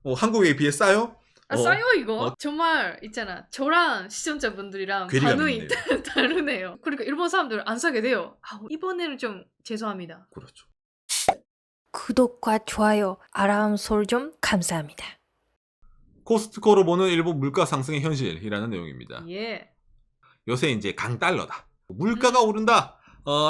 한국에 비해 싸요? 싸요 이거? 정말 있잖아. 저랑 시청자분들이랑 괴리가 반응이 있네요. 다르네요. 그러니까 일본 사람들 안 사게 돼요. 이번에는 좀 죄송합니다. 그렇죠. 구독과 좋아요, 알람 설정 감사합니다. 코스트코로 보는 일본 물가 상승의 현실이라는 내용입니다. 예. 요새 이제 강달러다. 물가가 오른다.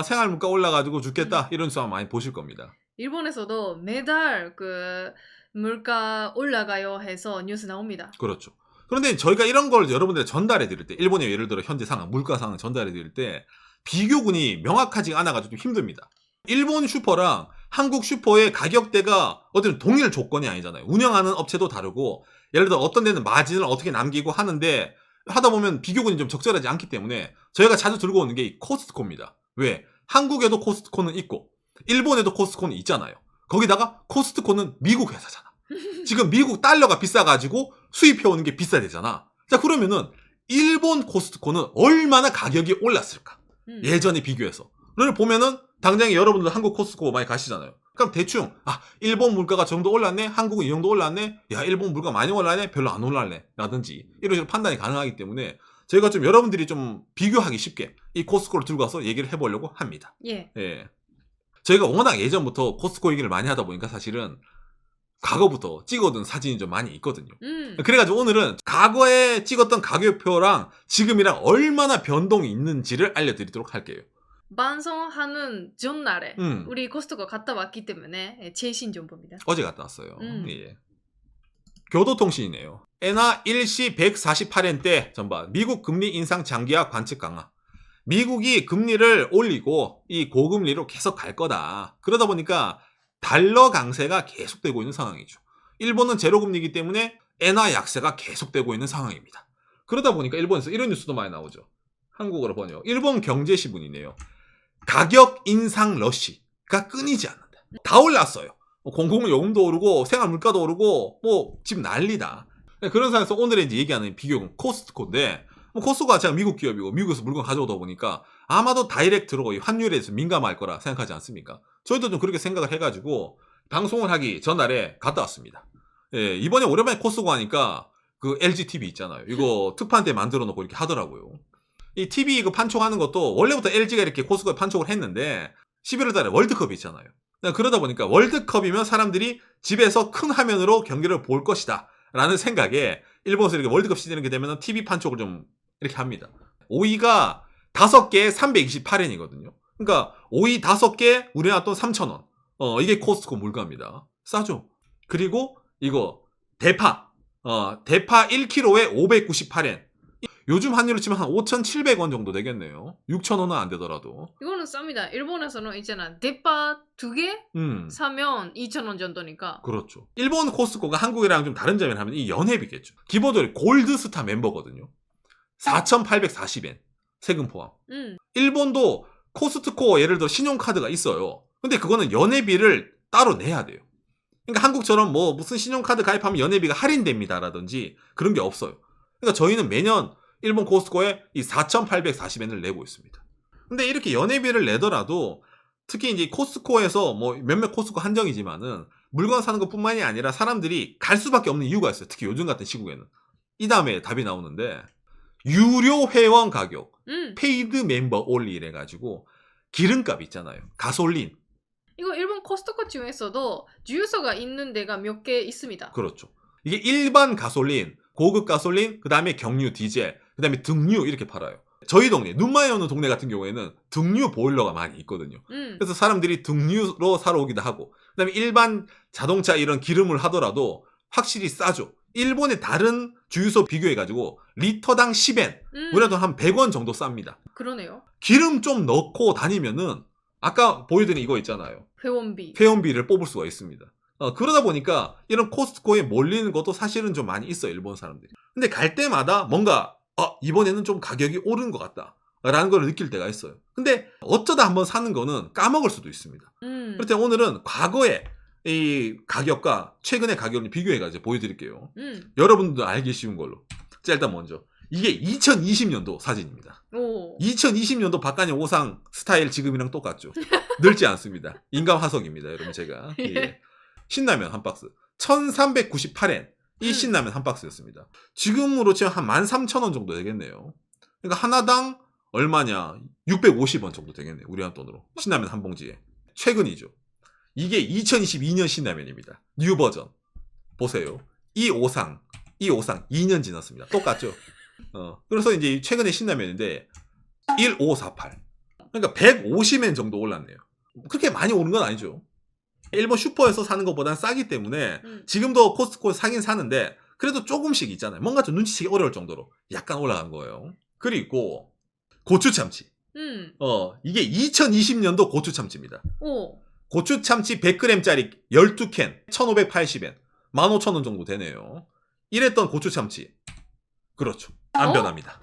생활 물가 올라가지고 죽겠다. 이런 뉴스 많이 보실 겁니다. 일본에서도 매달 그 물가 올라가요 해서 뉴스 나옵니다. 그렇죠. 그런데 저희가 이런 걸 여러분들에 전달해 드릴 때, 일본의 예를 들어 현재 상황, 물가 상황 전달해 드릴 때 비교군이 명확하지 않아가지고 좀 힘듭니다. 일본 슈퍼랑 한국 슈퍼의 가격대가 어떤 동일 조건이 아니잖아요. 운영하는 업체도 다르고, 예를 들어 어떤 데는 마진을 어떻게 남기고 하는데 하다 보면 비교군이 좀 적절하지 않기 때문에 저희가 자주 들고 오는 게 이 코스트코입니다. 왜? 한국에도 코스트코는 있고 일본에도 코스트코는 있잖아요. 거기다가 코스트코는 미국 회사잖아. 지금 미국 달러가 비싸가지고 수입해오는 게 비싸대잖아. 자, 그러면은 일본 코스트코는 얼마나 가격이 올랐을까? 예전에 비교해서. 그걸 보면은 당장에 여러분들 한국 코스트코 많이 가시잖아요. 그럼 대충 일본 물가가 저 정도 올랐네? 한국은 이 정도 올랐네? 야, 일본 물가 많이 올랐네? 별로 안 올랐네? 라든지 이런 식으로 판단이 가능하기 때문에 저희가 좀 여러분들이 좀 비교하기 쉽게 이 코스트코를 들고 와서 얘기를 해보려고 합니다. 예. 저희가 워낙 예전부터 코스트코 얘기를 많이 하다 보니까 사실은 과거부터 찍어둔 사진이 좀 많이 있거든요. 그래가지고 오늘은 과거에 찍었던 가격표랑 지금이랑 얼마나 변동이 있는지를 알려드리도록 할게요. 방송하는 전날에 우리 코스트코 갔다 왔기 때문에 최신 정보입니다. 어제 갔다 왔어요. 예. 교도통신이네요. 엔화 일시 148엔대 전반 미국 금리 인상 장기화 관측 강화. 미국이 금리를 올리고 이 고금리로 계속 갈 거다. 그러다 보니까 달러 강세가 계속되고 있는 상황이죠. 일본은 제로금리이기 때문에 엔화 약세가 계속되고 있는 상황입니다. 그러다 보니까 일본에서 이런 뉴스도 많이 나오죠. 한국어로 번역. 일본 경제신문이네요. 가격 인상 러시가 끊이지 않는다. 다 올랐어요. 공공요금도 오르고 생활물가도 오르고 지금 난리다. 그런 상황에서 오늘 이제 얘기하는 비교는 코스트코인데, 코스트코가 제가 미국 기업이고 미국에서 물건 가져오다 보니까 아마도 다이렉트로 환율에 대해서 민감할 거라 생각하지 않습니까? 저희도 좀 그렇게 생각을 해가지고 방송을 하기 전날에 갔다 왔습니다. 예, 이번에 오랜만에 코스트코 하니까 그 LG TV 있잖아요. 이거 특판대 만들어 놓고 이렇게 하더라고요. 이 TV 이거 판촉하는 것도 원래부터 LG가 이렇게 코스트코에 판촉을 했는데 11월 달에 월드컵이 있잖아요. 그러다 보니까 월드컵이면 사람들이 집에서 큰 화면으로 경기를 볼 것이다 라는 생각에 일본에서 이렇게 월드컵 시즌이 이렇게 되면 TV 판촉을 좀 이렇게 합니다. 오이가 5개에 328엔이거든요. 그러니까 오이 5개 우리나라 돈 3,000원. 이게 코스트코 물가입니다. 싸죠. 그리고 이거 대파 1kg에 598엔. 요즘 환율로 치면 한 5,700원 정도 되겠네요. 6,000원은 안 되더라도. 이거는 쌉니다. 일본에서는 있잖아. 대파 2개 사면 2,000원 정도니까. 그렇죠. 일본 코스트코가 한국이랑 좀 다른 점이 하면 이 연회비겠죠. 기본적으로 골드스타 멤버거든요. 4,840엔. 세금 포함. 일본도 코스트코 예를 들어 신용카드가 있어요. 근데 그거는 연회비를 따로 내야 돼요. 그러니까 한국처럼 무슨 신용카드 가입하면 연회비가 할인됩니다 라든지 그런 게 없어요. 그러니까 저희는 매년 일본 코스트코에 이 4,840엔을 내고 있습니다. 근데 이렇게 연회비를 내더라도 특히 이제 코스트코에서 몇몇 코스트코 한정이지만은 물건 사는 것뿐만이 아니라 사람들이 갈 수밖에 없는 이유가 있어요. 특히 요즘 같은 시국에는. 이 다음에 답이 나오는데 유료 회원 가격, 페이드 멤버 올리 이래가지고 기름값 있잖아요. 가솔린. 이거 일본 코스트코 중에서도 주유소가 있는 데가 몇 개 있습니다. 그렇죠. 이게 일반 가솔린, 고급 가솔린, 그 다음에 경유, 디젤, 그 다음에 등유 이렇게 팔아요. 저희 동네, 눈 많이 오는 동네 같은 경우에는 등유 보일러가 많이 있거든요. 그래서 사람들이 등유로 사러 오기도 하고, 그 다음에 일반 자동차 이런 기름을 하더라도 확실히 싸죠. 일본의 다른 주유소 비교해가지고 리터당 10엔, 우리나라 한 100원 정도 쌉니다. 그러네요. 기름 좀 넣고 다니면은 아까 보여드린 이거 있잖아요. 회원비를 뽑을 수가 있습니다. 그러다 보니까 이런 코스트코에 몰리는 것도 사실은 좀 많이 있어요. 일본 사람들이. 근데 갈 때마다 뭔가 이번에는 좀 가격이 오른 것 같다 라는 걸 느낄 때가 있어요. 근데 어쩌다 한번 사는 거는 까먹을 수도 있습니다. 그럴 때 오늘은 과거의 이 가격과 최근의 가격을 비교해가지고 보여드릴게요. 여러분들도 알기 쉬운 걸로. 자, 일단 먼저 이게 2020년도 사진입니다. 2020년도 박간영 오상 스타일 지금이랑 똑같죠. 늙지 않습니다. 인감 화석입니다. 여러분 제가. 예. 신라면 한 박스 1398엔 이 신라면 한 박스였습니다. 지금으로 치면 한 13,000원 정도 되겠네요. 그러니까 하나당 얼마냐? 650원 정도 되겠네요. 우리나라 돈으로. 신라면 한 봉지에. 최근이죠. 이게 2022년 신라면입니다. 뉴 버전. 보세요. 이 오상 2년 지났습니다. 똑같죠? 그래서 이제 최근에 신라면인데 1548. 그러니까 150엔 정도 올랐네요. 그렇게 많이 오른 건 아니죠. 일본 슈퍼에서 사는 것보다는 싸기 때문에 지금도 코스트코에서 사긴 사는데 그래도 조금씩 있잖아요. 뭔가 좀 눈치채기 어려울 정도로 약간 올라간 거예요. 그리고 고추참치. 이게 2020년도 고추참치입니다. 오. 고추참치 100g짜리 12캔 1,580엔 15,000원 정도 되네요. 이랬던 고추참치. 그렇죠. 안 변합니다.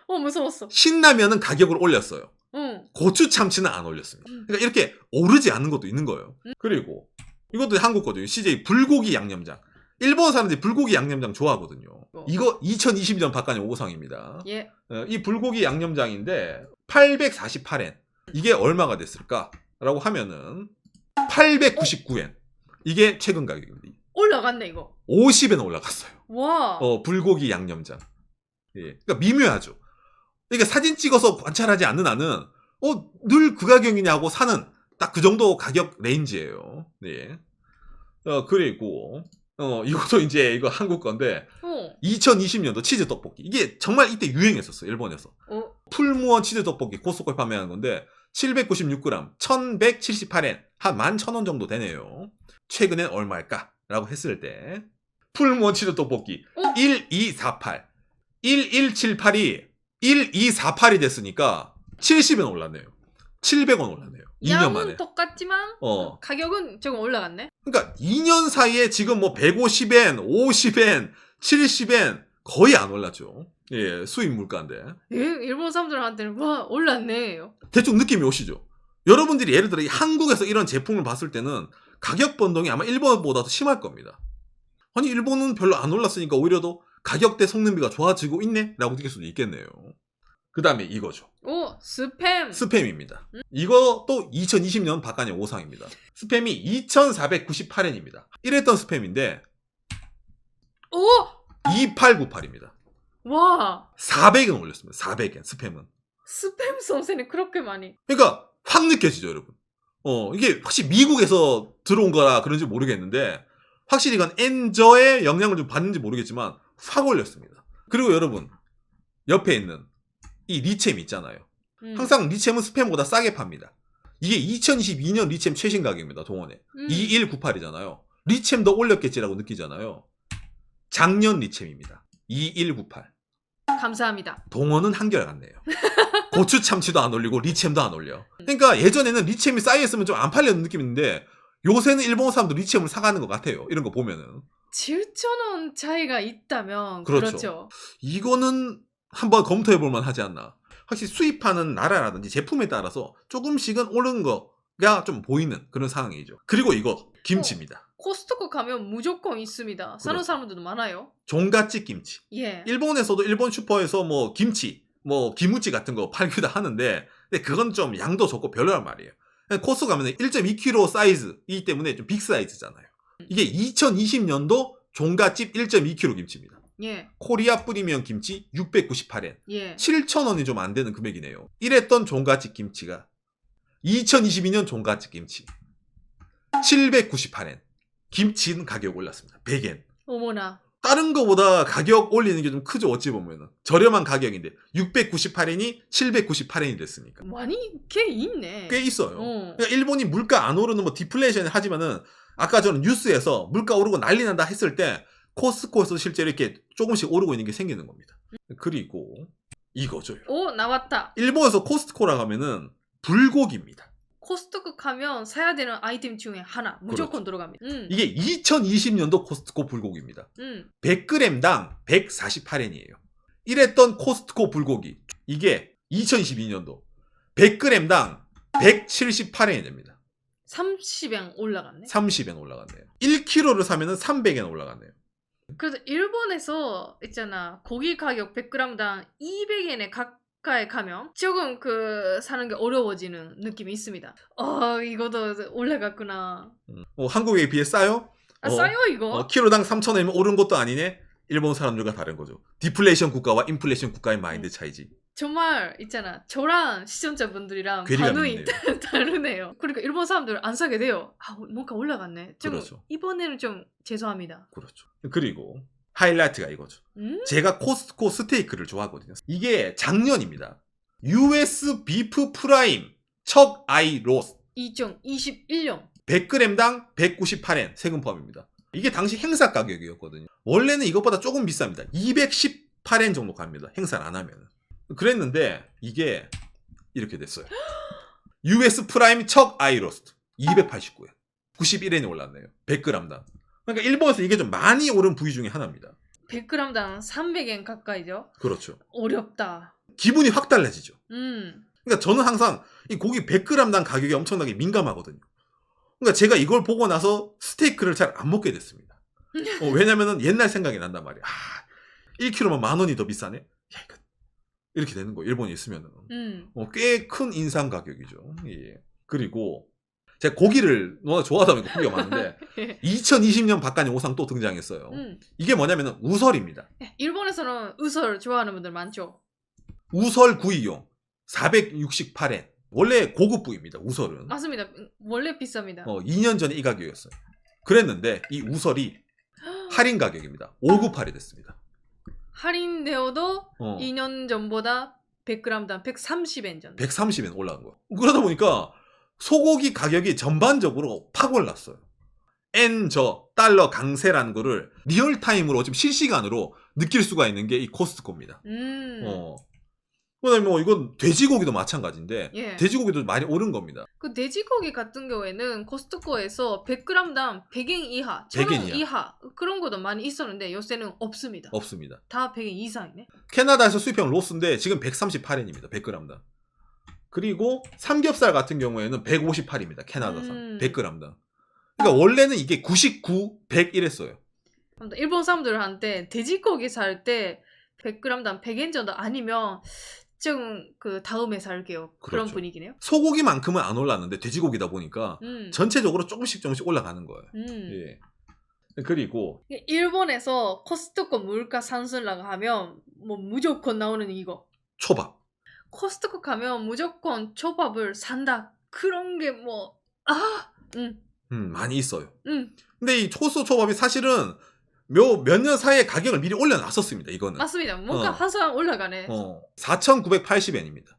무서웠어. 신라면은 가격을 올렸어요. 응. 고추참치는 안 올렸습니다. 그러니까 이렇게 오르지 않는 것도 있는 거예요. 그리고 이것도 한국 거죠. CJ 불고기 양념장. 일본 사람들이 불고기 양념장 좋아하거든요. 이거 2020년 박간의 5호상입니다. 예. 이 불고기 양념장인데 848엔. 이게 얼마가 됐을까? 라고 하면은 899엔. 이게 최근 가격입니다. 올라갔네 이거. 50엔 올라갔어요. 와. 불고기 양념장. 예. 그러니까 미묘하죠. 그러니까 사진 찍어서 관찰하지 않는 한은 늘 그 가격이냐고 사는 딱 그 정도 가격 레인지예요. 네. 그리고 이것도 이제 이거 한국 건데 2020년도 치즈 떡볶이. 이게 정말 이때 유행했었어. 일본에서. 풀무원 치즈 떡볶이 코스트코에 판매하는 건데 796g 1178엔 한 11,000원 정도 되네요. 최근엔 얼마일까? 라고 했을 때 풀무원 치즈 떡볶이 1248 1178이 1248이 됐으니까 70원 올랐네요. 700원 올랐네요. 2년 만에. 양은 똑같지만 가격은 조금 올라갔네. 그러니까 2년 사이에 지금 뭐 150엔, 50엔, 70엔 거의 안 올랐죠. 예, 수입 물가인데. 예, 일본 사람들한테는 와 올랐네요. 대충 느낌이 오시죠? 여러분들이 예를 들어 이 한국에서 이런 제품을 봤을 때는 가격 변동이 아마 일본보다 더 심할 겁니다. 아니 일본은 별로 안 올랐으니까 오히려 더 가격대 성능비가 좋아지고 있네? 라고 느낄 수도 있겠네요. 그 다음에 이거죠. 스팸. 스팸입니다. 이것도 2020년 박간의 5상입니다. 스팸이 2,498엔입니다. 이랬던 스팸인데 2898입니다. 와. 400엔 올렸습니다. 400엔 스팸은. 스팸 선생님 그렇게 많이. 그러니까 확 느껴지죠, 여러분. 이게 확실히 미국에서 들어온 거라 그런지 모르겠는데 확실히 이건 엔저의 영향을 좀 받는지 모르겠지만 확 올렸습니다. 그리고 여러분 옆에 있는 이 리챔 있잖아요. 항상 리챔은 스팸보다 싸게 팝니다. 이게 2022년 리챔 최신 가격입니다. 동원에 2198이잖아요. 리챔도 올렸겠지라고 느끼잖아요. 작년 리챔입니다. 2198. 감사합니다. 동원은 한결같네요. 고추 참치도 안 올리고 리챔도 안 올려. 그러니까 예전에는 리챔이 쌓여있으면 좀 안 팔리는 느낌인데 요새는 일본 사람도 리챔을 사가는 것 같아요. 이런 거 보면은 7,000원 차이가 있다면 그렇죠. 이거는 한번 검토해볼 만하지 않나. 확실히 수입하는 나라라든지 제품에 따라서 조금씩은 오른 거가 좀 보이는 그런 상황이죠. 그리고 이거 김치입니다. 코스트코 가면 무조건 있습니다. 사는 사람들도 많아요. 종갓집 김치. 예. 일본에서도 일본 슈퍼에서 뭐 김치, 뭐 기무치 같은 거 팔기도 하는데 근데 그건 좀 양도 적고 별로란 말이에요. 코스트코 가면 1.2kg 사이즈이기 때문에 좀 빅 사이즈잖아요. 이게 2020년도 종갓집 1.2kg 김치입니다. 예. 코리아 프리미엄 김치 698엔. 예. 7,000원이 좀 안 되는 금액이네요. 이랬던 종갓집 김치가 2022년 종갓집 김치 798엔. 김치는 가격 올랐습니다. 100엔. 어머나. 다른 거보다 가격 올리는 게 좀 크죠. 어찌 보면은. 저렴한 가격인데 698엔이 798엔이 됐으니까. 많이 꽤 있네. 꽤 있어요. 그러니까 일본이 물가 안 오르는 뭐 디플레이션 하지만은 아까 저는 뉴스에서 물가 오르고 난리 난다 했을 때 코스트코에서 실제로 이렇게 조금씩 오르고 있는 게 생기는 겁니다. 그리고 이거죠. 나왔다. 일본에서 코스트코라 가면은 불고기입니다. 코스트코 가면 사야 되는 아이템 중에 하나 무조건 들어갑니다. 이게 2020년도 코스트코 불고기입니다. 100g당 148엔이에요. 이랬던 코스트코 불고기 이게 2022년도 100g당 178엔이 됩니다. 30엔 올라갔네. 30엔 올라갔네요. 1kg를 사면은 300엔 올라갔네요. 그래서 일본에서 있잖아 고기 가격 100g당 200엔에 가까이 가면 조금 사는 게 어려워지는 느낌이 있습니다. 이것도 올라갔구나. 한국에 비해 싸요? 아, 싸요 이거? 키로당 3,000원이면 오른 것도 아니네? 일본 사람들과 다른 거죠. 디플레이션 국가와 인플레이션 국가의 마인드 차이지. 정말 있잖아. 저랑 시청자분들이랑 괴리감이 반응이 있네요. 다르네요. 그러니까 일본 사람들 안 사게 돼요. 아, 뭔가 올라갔네. 좀 그렇죠. 이번에는 좀 죄송합니다. 그렇죠. 그리고 하이라이트가 이거죠. 제가 코스트코 스테이크를 좋아하거든요. 이게 작년입니다. US 비프 프라임 척 아이 로스 2021년 100g당 198엔 세금 포함입니다. 이게 당시 행사 가격이었거든요. 원래는 이것보다 조금 비쌉니다. 218엔 정도 갑니다. 행사를 안 하면. 그랬는데 이게 이렇게 됐어요. US 프라임 척 아이 로스트 289엔 91엔이 올랐네요. 100g당. 그러니까 일본에서 이게 좀 많이 오른 부위 중에 하나입니다. 100g당 300엔 가까이죠. 그렇죠. 어렵다. 기분이 확 달라지죠. 그러니까 저는 항상 이 고기 100g당 가격에 엄청나게 민감하거든요. 그러니까 제가 이걸 보고 나서 스테이크를 잘 안 먹게 됐습니다. 왜냐면은 옛날 생각이 난단 말이야. 1kg만 10,000원이 더 비싸네? 야, 이거 이렇게 되는 거예요. 일본에 있으면은. 꽤 큰 인상 가격이죠. 예. 그리고 제가 고기를 워낙 좋아하다 보니까 고기가 많은데 2020년 박간이 오상 또 등장했어요. 이게 뭐냐면은 우설입니다. 일본에서는 우설 좋아하는 분들 많죠. 우설 구이용 468엔. 원래 고급 부위입니다. 우설은. 맞습니다. 원래 비쌉니다. 2년 전에 이 가격이었어요. 그랬는데 이 우설이 할인 가격입니다. 598이 됐습니다. 할인되어도 2년 전보다 100g당 130엔 전. 130엔 올라간 거예요. 그러다 보니까 소고기 가격이 전반적으로 팍 올랐어요. 달러 강세라는 거를 리얼타임으로 지금 실시간으로 느낄 수가 있는 게 이 코스트코입니다. 그다음에 이건 돼지고기도 마찬가지인데 예. 돼지고기도 많이 오른 겁니다. 그 돼지고기 같은 경우에는 코스트코에서 100g당 100엔 이하, 100엔 1,000원 이하. 이하 그런 것도 많이 있었는데 요새는 없습니다. 없습니다. 다 100엔 이상이네. 캐나다에서 수입해온 로스인데 지금 138엔입니다. 100g당. 그리고 삼겹살 같은 경우에는 158입니다. 캐나다산. 100g당. 그러니까 원래는 이게 99, 100 이랬어요. 일본 사람들한테 돼지고기 살 때 100g당 100엔 정도 아니면 좀 그 다음에 살게요. 그런 그렇죠. 분위기네요. 소고기만큼은 안 올랐는데 돼지고기다 보니까 전체적으로 조금씩 올라가는 거예요. 예. 그리고 일본에서 코스트코 물가 상승이라고 하면 뭐 무조건 나오는 이거. 초밥. 코스트코 가면 무조건 초밥을 산다. 그런 게 뭐 많이 있어요. 근데 이 초소 초밥이 사실은 몇 년 사이에 가격을 미리 올려놨었습니다. 이거는. 맞습니다. 뭔가 항상 올라가네. 4,980엔입니다.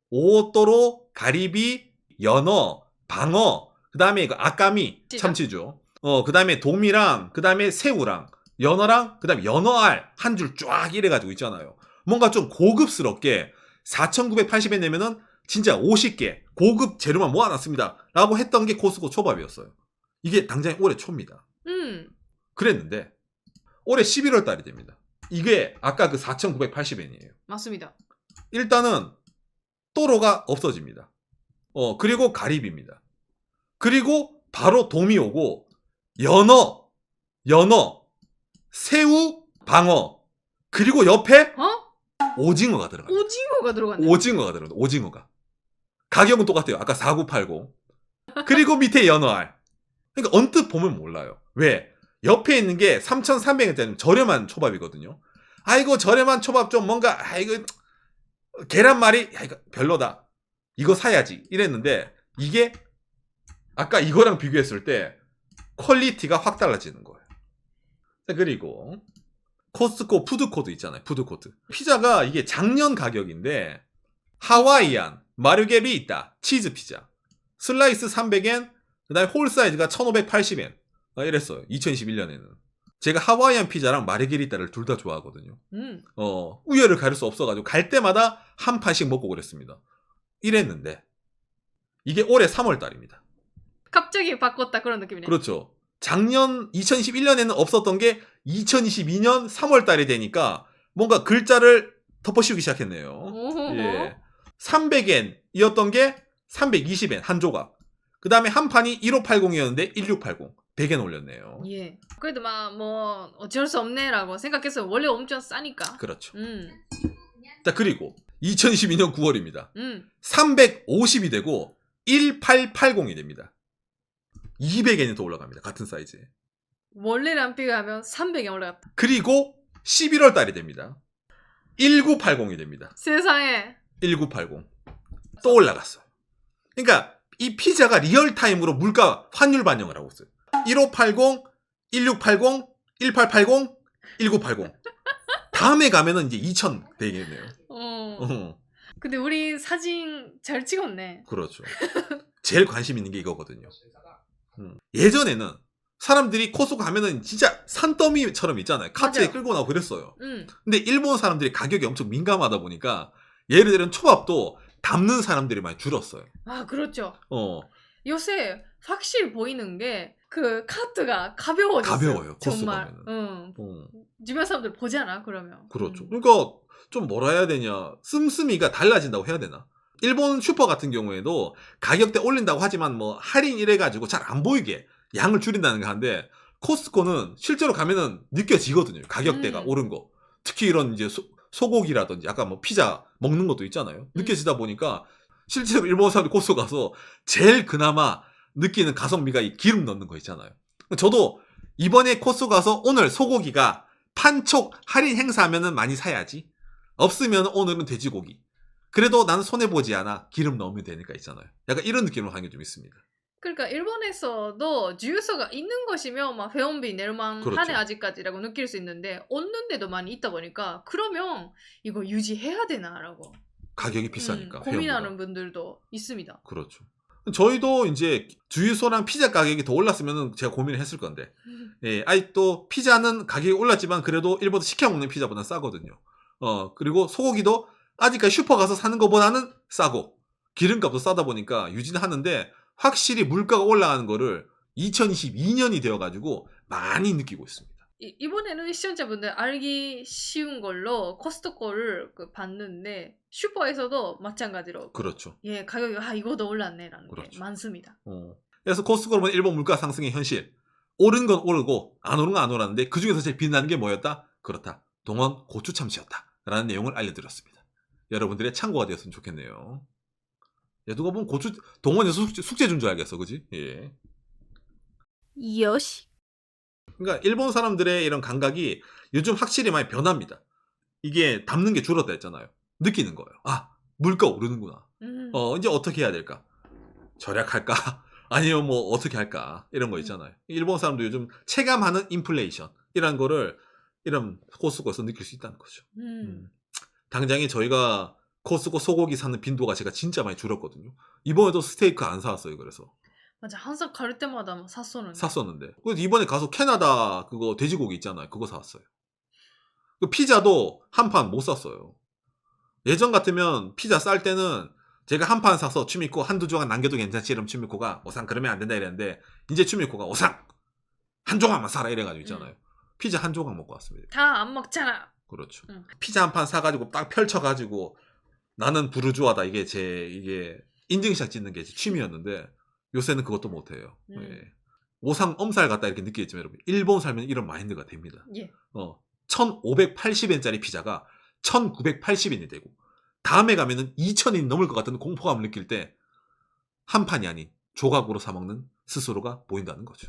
오토로, 가리비, 연어, 방어, 그 다음에 아까미, 진짜? 참치죠. 그 다음에 도미랑, 그 다음에 새우랑, 연어랑, 그 다음에 연어알 한 줄 쫙 이래가지고 있잖아요. 뭔가 좀 고급스럽게 4,980엔 내면은 진짜 50개 고급 재료만 모아놨습니다. 라고 했던 게 코스트코 초밥이었어요. 이게 당장 올해 초입니다. 그랬는데 올해 11월 달이 됩니다. 이게 아까 그 4,980엔이에요. 맞습니다. 일단은 또로가 없어집니다. 그리고 가리비입니다. 그리고 바로 도미 오고 연어, 새우, 방어, 그리고 옆에 오징어가 들어가요. 오징어가 들어갔네. 오징어가 들어가요. 오징어가. 가격은 똑같아요. 아까 4,980. 그리고 밑에 연어알. 그러니까 언뜻 보면 몰라요. 왜? 옆에 있는 게 3,300엔짜리 저렴한 초밥이거든요. 이거 저렴한 초밥 좀 뭔가 이거 계란말이 이거 별로다. 이거 사야지. 이랬는데 이게 아까 이거랑 비교했을 때 퀄리티가 확 달라지는 거예요. 그리고 코스트코 푸드코트 있잖아요. 푸드코트. 피자가 이게 작년 가격인데 하와이안, 마르게리 있다. 치즈 피자. 슬라이스 300엔, 그 다음에 홀 사이즈가 1,580엔. 이랬어요. 2021년에는. 제가 하와이안 피자랑 마르게리따를 둘 다 좋아하거든요. 우열을 가릴 수 없어가지고 갈 때마다 한 판씩 먹고 그랬습니다. 이랬는데 이게 올해 3월 달입니다. 갑자기 바꿨다 그런 느낌이네. 그렇죠. 작년 2021년에는 없었던 게 2022년 3월 달이 되니까 뭔가 글자를 덮어씌우기 시작했네요. 예. 300엔이었던 게 320엔 한 조각. 그 다음에 한 판이 1580이었는데 1680. 100엔 올렸네요. 예. 그래도 막 뭐 어쩔 수 없네라고 생각했어요. 원래 엄청 싸니까. 그렇죠. 자, 그리고 2022년 9월입니다. 350이 되고 1880이 됩니다. 200엔이 더 올라갑니다. 같은 사이즈에. 원래랑 비교하면 300이 올라갔다. 그리고 11월 달이 됩니다. 1980이 됩니다. 세상에. 1980. 또 올라갔어요. 그러니까 이 피자가 리얼타임으로 물가 환율 반영을 하고 있어요. 1580, 1680, 1880, 1980. 다음에 가면은 이제 2000 되겠네요. 근데 우리 사진 잘 찍었네. 그렇죠. 제일 관심 있는 게 이거거든요. 예전에는 사람들이 코스코 가면은 진짜 산더미처럼 있잖아요. 카트에 맞아요. 끌고 나오고 그랬어요. 응. 근데 일본 사람들이 가격이 엄청 민감하다 보니까 예를 들면 초밥도 담는 사람들이 많이 줄었어요. 아, 그렇죠. 어, 요새 확실히 보이는 게 그 카트가 가벼워졌어요. 가벼워요, 코스 정말. 가면은. 응. 어, 주변 사람들 보잖아, 그러면. 그렇죠. 그러니까 좀 뭐라 해야 되냐. 씀씀이가 달라진다고 해야 되나. 일본 슈퍼 같은 경우에도 가격대 올린다고 하지만 뭐 할인 이래가지고 잘 안 보이게 양을 줄인다는 거 한데 코스코는 실제로 가면은 느껴지거든요. 가격대가 오른 거. 특히 이런 이제 소고기라든지 약간 뭐 피자 먹는 것도 있잖아요. 느껴지다 보니까 실제로 일본 사람들이 코스코 가서 제일 그나마 느끼는 가성비가 이 기름 넣는 거 있잖아요. 저도 이번에 코스코 가서 오늘 소고기가 판촉 할인 행사하면은 많이 사야지. 없으면 오늘은 돼지고기. 그래도 나는 손해보지 않아. 기름 넣으면 되니까 있잖아요. 약간 이런 느낌으로 하는 게 좀 있습니다. 그러니까 일본에서도 주유소가 있는 것이면 막 회원비 낼만 그렇죠. 하네 아직까지라고 느낄 수 있는데 없는 데도 많이 있다 보니까 그러면 이거 유지해야 되나라고 가격이 비싸니까. 고민하는 회원비가. 분들도 있습니다. 그렇죠. 저희도 이제 주유소랑 피자 가격이 더 올랐으면 제가 고민을 했을 건데, 예, 아직도 피자는 가격이 올랐지만 그래도 일본에서 시켜 먹는 피자보다 싸거든요. 그리고 소고기도 아직까지 슈퍼 가서 사는 것보다는 싸고 기름값도 싸다 보니까 유지는 하는데 확실히 물가가 올라가는 거를 2022년이 되어가지고 많이 느끼고 있습니다. 이번에는 시청자분들 알기 쉬운 걸로 코스트코를 봤는데 슈퍼에서도 마찬가지로 그렇죠. 예 가격이 이거 더 올랐네라는 게 그렇죠. 많습니다. 그래서 코스트코로 보면 일본 물가 상승의 현실. 오른 건 오르고 안 오른 건 안 오랐는데 그중에서 제일 빛나는 게 뭐였다? 그렇다. 동원 고추 참치였다. 라는 내용을 알려드렸습니다. 여러분들의 참고가 되었으면 좋겠네요. 야, 누가 보면 동원에서 숙제 준 줄 알겠어. 그지? 예. 요시. 그러니까 일본 사람들의 이런 감각이 요즘 확실히 많이 변합니다. 이게 담는 게 줄었다 했잖아요. 느끼는 거예요. 물가 오르는구나. 이제 어떻게 해야 될까? 절약할까? 아니면 뭐 어떻게 할까? 이런 거 있잖아요. 일본 사람도 요즘 체감하는 인플레이션 이런 거를 이런 코스코에서 느낄 수 있다는 거죠. 당장에 저희가 코스코 소고기 사는 빈도가 제가 진짜 많이 줄었거든요. 이번에도 스테이크 안 사왔어요. 그래서 맞아 항상 갈 때마다 막 샀었는데 그래서 이번에 가서 캐나다 그거 돼지고기 있잖아요. 그거 사왔어요. 그 피자도 한 판 못 샀어요. 예전 같으면 피자 쌀 때는 제가 한 판 사서 추미코 한두 조각 남겨도 괜찮지 이러면 추미코가 오상 그러면 안 된다 이랬는데 이제 추미코가 오상 한 조각만 사라 이래가지고 있잖아요. 피자 한 조각 먹고 왔습니다. 다 안 먹잖아. 그렇죠. 피자 한 판 사가지고 딱 펼쳐가지고 나는 부르주아다 이게 인증샷 찍는 게 제 취미였는데 요새는 그것도 못해요. 예. 오상 엄살 같다 이렇게 느끼겠지만 여러분 일본 살면 이런 마인드가 됩니다. 예. 1580엔짜리 피자가 1980엔이 되고 다음에 가면은 2000엔이 넘을 것 같은 공포감을 느낄 때 한 판이 아닌 조각으로 사 먹는 스스로가 보인다는 거죠.